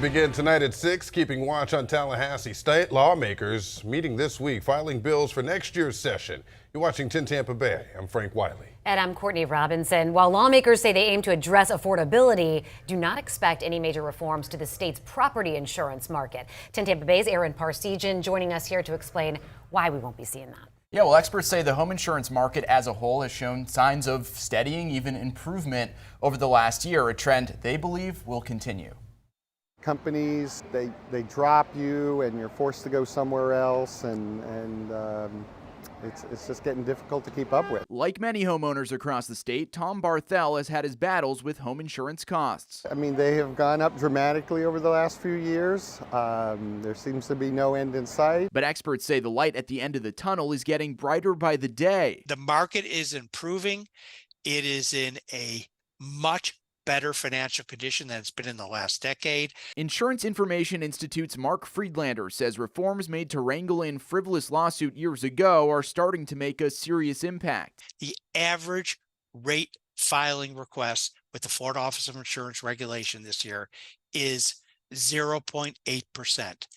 Begin tonight at 6, keeping watch on Tallahassee. State lawmakers meeting this week, filing bills for next year's session. You're watching 10 Tampa Bay. I'm Frank Wiley. And I'm Courtney Robinson. While lawmakers say they aim to address affordability, do not expect any major reforms to the state's property insurance market. 10 Tampa Bay's Aaron Parsegian joining us here to explain why we won't be seeing that. Yeah, well, experts say the home insurance market as a whole has shown signs of steadying, even improvement over the last year, a trend they believe will continue. Companies, they drop you and you're forced to go somewhere else, and it's just getting difficult to keep up with. Like many homeowners across the state, Tom Barthel has had his battles with home insurance costs. I mean, they have gone up dramatically over the last few years. There seems to be no end in sight. But experts say the light at the end of the tunnel is getting brighter by the day. The market is improving. It is in a much better financial condition than it's been in the last decade. Insurance Information Institute's Mark Friedlander says reforms made to wrangle in frivolous lawsuit years ago are starting to make a serious impact. The average rate filing request with the Florida Office of Insurance Regulation this year is 0.8%.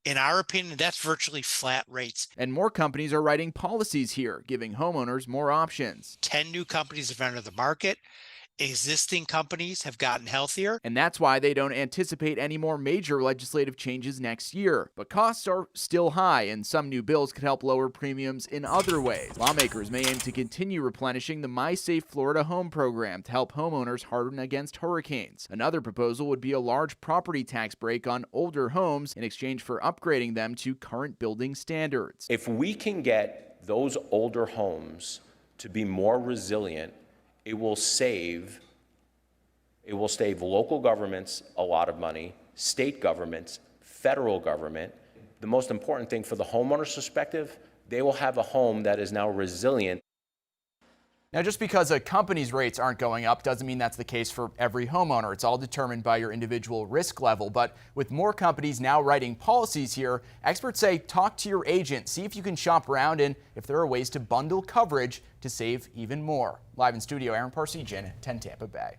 In our opinion, that's virtually flat rates. And more companies are writing policies here, giving homeowners more options. 10 new companies have entered the market. Existing companies have gotten healthier. And that's why they don't anticipate any more major legislative changes next year. But costs are still high, and some new bills could help lower premiums in other ways. Lawmakers may aim to continue replenishing the My Safe Florida Home program to help homeowners harden against hurricanes. Another proposal would be a large property tax break on older homes in exchange for upgrading them to current building standards. If we can get those older homes to be more resilient, it will save local governments a lot of money, state governments, federal government. The most important thing for the homeowner's perspective, they will have a home that is now resilient. Now, just because a company's rates aren't going up doesn't mean that's the case for every homeowner. It's all determined by your individual risk level. But with more companies now writing policies here, experts say talk to your agent, see if you can shop around and if there are ways to bundle coverage to save even more. Live in studio, Aaron Parsegian, 10 Tampa Bay.